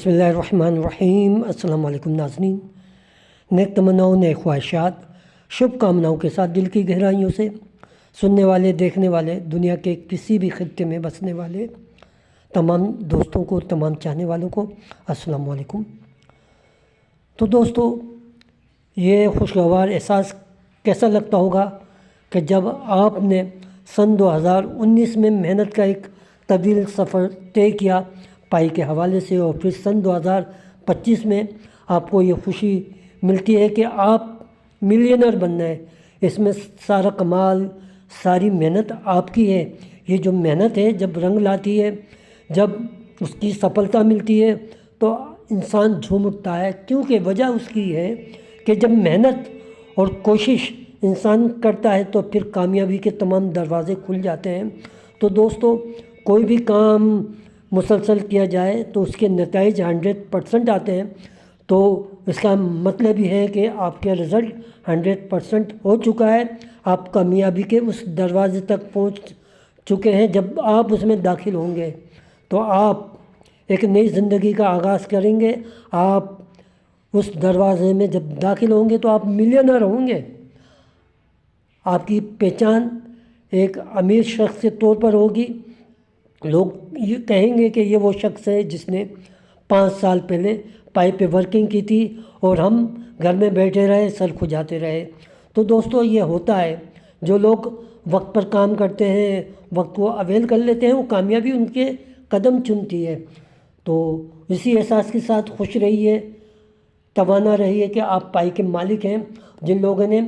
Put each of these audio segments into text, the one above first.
बिस्मिल्लाहिर्रहमानिर्रहीम। अस्सलाम वालेकुम नाज़रीन। नेक तमन्नाओं, नेक ख्वाहिशात, शुभ कामनाओं के साथ दिल की गहराइयों से सुनने वाले, देखने वाले, दुनिया के किसी भी खित्ते में बसने वाले तमाम दोस्तों को, तमाम चाहने वालों को अस्सलाम वालेकुम। तो दोस्तों, ये खुशगवार एहसास कैसा लगता होगा कि जब आपने सन 2019 में मेहनत का एक तवील सफ़र तय किया पाई के हवाले से, और फिर सन 2025 में आपको ये खुशी मिलती है कि आप मिलियनर बनना है। इसमें सारा कमाल, सारी मेहनत आपकी है। ये जो मेहनत है जब रंग लाती है, जब उसकी सफलता मिलती है तो इंसान झूम उठता है, क्योंकि वजह उसकी है कि जब मेहनत और कोशिश इंसान करता है तो फिर कामयाबी के तमाम दरवाज़े खुल जाते हैं। तो दोस्तों, कोई भी काम मुसलसल किया जाए तो उसके नतीजे 100% आते हैं। तो इसका मतलब ये है कि आपके रिज़ल्ट 100% हो चुका है, आप कामयाबी के उस दरवाजे तक पहुंच चुके हैं। जब आप उसमें दाखिल होंगे तो आप एक नई ज़िंदगी का आगाज़ करेंगे। आप उस दरवाजे में जब दाखिल होंगे तो आप मिलियनर होंगे। आपकी पहचान एक अमीर शख्स के तौर पर होगी। लोग ये कहेंगे कि ये वो शख्स है जिसने 5 साल पहले पाई पे वर्किंग की थी और हम घर में बैठे रहे, सर खुजाते रहे। तो दोस्तों, ये होता है। जो लोग वक्त पर काम करते हैं, वक्त को अवेल कर लेते हैं, वो कामयाबी उनके कदम चुनती है। तो इसी एहसास के साथ खुश रहिए, तवाना रहिए कि आप पाई के मालिक हैं। जिन लोगों ने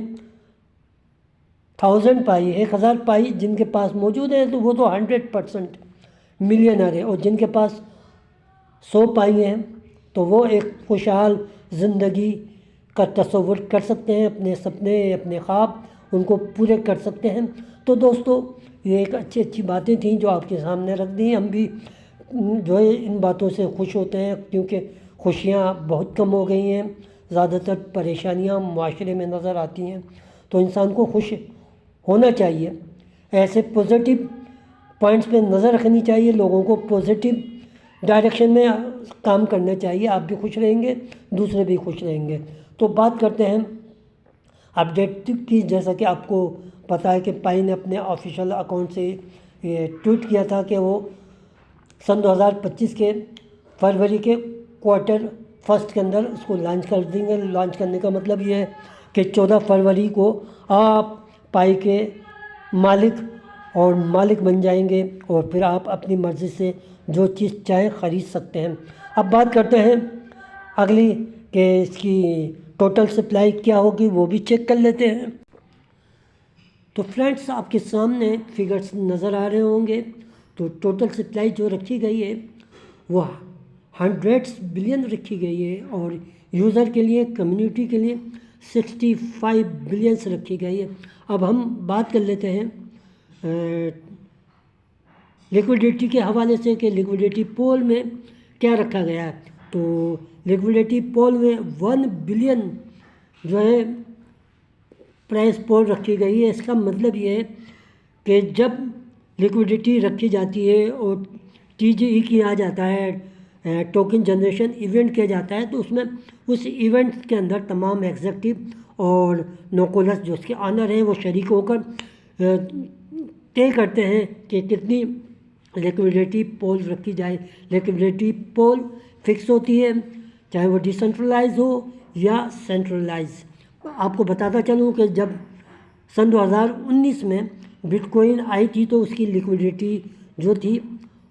1000 पाई, 1000 पाई जिनके पास मौजूद है तो वो तो 100% मिलियनर है, और जिनके पास 100 पाई हैं तो वो एक खुशहाल ज़िंदगी का तसव्वुर कर सकते हैं। अपने सपने, अपने ख्वाब उनको पूरे कर सकते हैं। तो दोस्तों, ये एक अच्छी बातें थी जो आपके सामने रख दी। हम भी जो है इन बातों से खुश होते हैं, क्योंकि खुशियाँ बहुत कम हो गई हैं। ज़्यादातर परेशानियाँ माशरे में नज़र आती हैं। तो इंसान को खुश होना चाहिए, ऐसे पॉजिटिव पॉइंट्स पे नज़र रखनी चाहिए, लोगों को पॉजिटिव डायरेक्शन में काम करना चाहिए। आप भी खुश रहेंगे, दूसरे भी खुश रहेंगे। तो बात करते हैं अपडेट की। जैसा कि आपको पता है कि पाई ने अपने ऑफिशियल अकाउंट से ये ट्वीट किया था कि वो सन 2025 के फरवरी के क्वार्टर फर्स्ट के अंदर उसको लॉन्च कर देंगे। लॉन्च करने का मतलब ये है कि 14 फरवरी को आप पाई के मालिक बन जाएंगे, और फिर आप अपनी मर्ज़ी से जो चीज़ चाहें ख़रीद सकते हैं। अब बात करते हैं अगली कि इसकी टोटल सप्लाई क्या होगी, वो भी चेक कर लेते हैं। तो फ्रेंड्स, आपके सामने फिगर्स नज़र आ रहे होंगे। तो टोटल सप्लाई जो रखी गई है वो 100 बिलियन रखी गई है, और यूज़र के लिए, कम्युनिटी के लिए 65 बिलियंस रखी गई है। अब हम बात कर लेते हैं लिक्विडिटी के हवाले से कि लिक्विडिटी पोल में क्या रखा गया है। तो लिक्विडिटी पोल में 1 बिलियन जो है प्राइस पोल रखी गई है। इसका मतलब ये है कि जब लिक्विडिटी रखी जाती है और TGE किया जाता है, टोकन जनरेशन इवेंट किया जाता है, तो उसमें उस इवेंट के अंदर तमाम एग्जीक्यूटिव और नोकोलस जो उसके ऑनर हैं वो शरीक होकर तय करते हैं कि कितनी लिक्विडिटी पोल रखी जाए। लिक्विडिटी पोल फिक्स होती है, चाहे वो डिसेंट्रलाइज हो या सेंट्रलाइज। आपको बताता चलूँ कि जब सन 2019 में बिटकॉइन आई थी तो उसकी लिक्विडिटी जो थी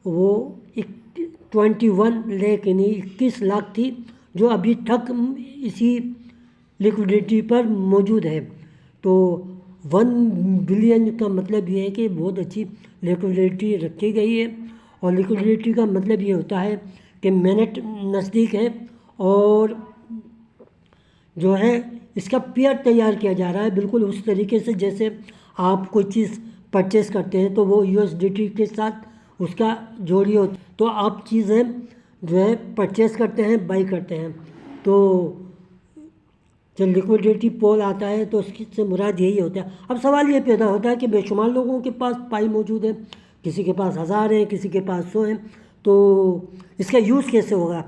वो 21 लाख थी, जो अभी तक इसी लिक्विडिटी पर मौजूद है। तो 1 बिलियन का मतलब ये है कि बहुत अच्छी लिक्विडिटी रखी गई है। और लिक्विडिटी का मतलब ये होता है कि मिनट नज़दीक है और जो है इसका पेयर तैयार किया जा रहा है, बिल्कुल उस तरीके से जैसे आप कोई चीज़ परचेस करते हैं तो वो USDT के साथ उसका जोड़ी हो, तो आप चीज़ें जो है परचेस करते हैं, बाई करते हैं। तो जब लिक्विडिटी पोल आता है तो उसकी से मुराद यही होता है। अब सवाल ये पैदा होता है कि बेशुमार लोगों के पास पाई मौजूद है, किसी के पास 1000 है, किसी के पास 100 है, तो इसका यूज़ कैसे होगा।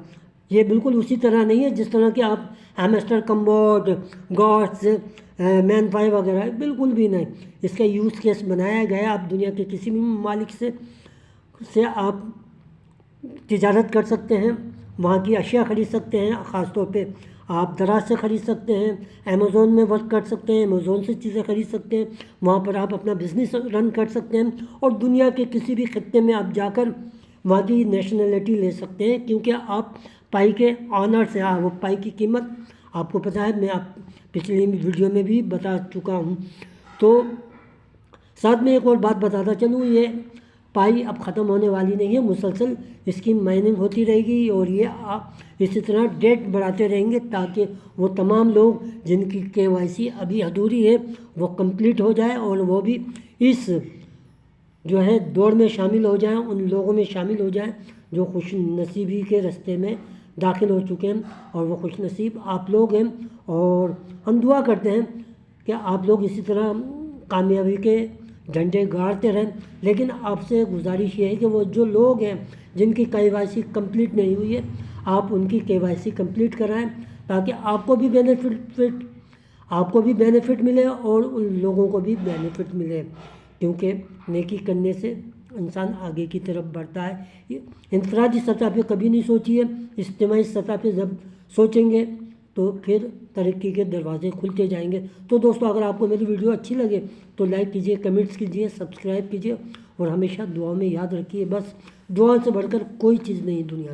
یہ بالکل اسی طرح نہیں ہے جس طرح کہ آپ ہیمسٹر کمبوڈ گاڈس مین پائی وغیرہ، بالکل بھی نہیں۔ اس کا یوز کیس بنایا گیا ہے۔ آپ دنیا کے کسی بھی ممالک سے آپ تجارت کر سکتے ہیں، وہاں کی اشیاء خرید سکتے ہیں، خاص طور پہ آپ دراز سے خرید سکتے ہیں، امیزون میں ورک کر سکتے ہیں، امیزون سے چیزیں خرید سکتے ہیں، وہاں پر آپ اپنا بزنس رن کر سکتے ہیں، اور دنیا کے کسی بھی خطے میں آپ جا کر وہاں کی نیشنلٹی لے سکتے ہیں، کیونکہ آپ پائی کے آنرس ہیں۔ وہ پائی کی قیمت آپ کو پتہ ہے، میں آپ پچھلی ویڈیو میں بھی بتا چکا ہوں۔ تو ساتھ میں ایک اور بات بتاتا چلوں، یہ پائی اب ختم ہونے والی نہیں ہے، مسلسل اس کی مائننگ ہوتی رہے گی، اور یہ آپ اسی طرح ڈیٹ بڑھاتے رہیں گے تاکہ وہ تمام لوگ جن کی KYC ابھی ادھوری ہے وہ کمپلیٹ ہو جائے، اور وہ بھی اس جو ہے دوڑ میں شامل ہو جائیں، ان لوگوں میں شامل ہو جائیں جو خوش نصیبی کے رستے میں داخل ہو چکے ہیں، اور وہ خوش نصیب آپ لوگ ہیں۔ اور ہم دعا کرتے ہیں کہ آپ لوگ اسی طرح کامیابی کے جھنڈے گاڑتے رہیں، لیکن آپ سے گزارش یہ ہے کہ وہ جو لوگ ہیں جن کی KYC کمپلیٹ نہیں ہوئی ہے، آپ ان کی KYC کمپلیٹ کرائیں تاکہ آپ کو بھی بینیفٹ ملے اور ان لوگوں کو بھی بینیفٹ ملے، کیونکہ نیکی کرنے سے انسان آگے کی طرف بڑھتا ہے۔ انفرادی سطح پہ کبھی نہیں سوچیے، اجتماعی سطح پہ جب سوچیں گے تو پھر ترقی کے دروازے کھلتے جائیں گے۔ تو دوستو، اگر آپ کو میری ویڈیو اچھی لگے تو لائک کیجئے، کمنٹس کیجئے، سبسکرائب کیجئے، اور ہمیشہ دعاؤں میں یاد رکھیے، بس دعا سے بڑھ کر کوئی چیز نہیں دنیا میں۔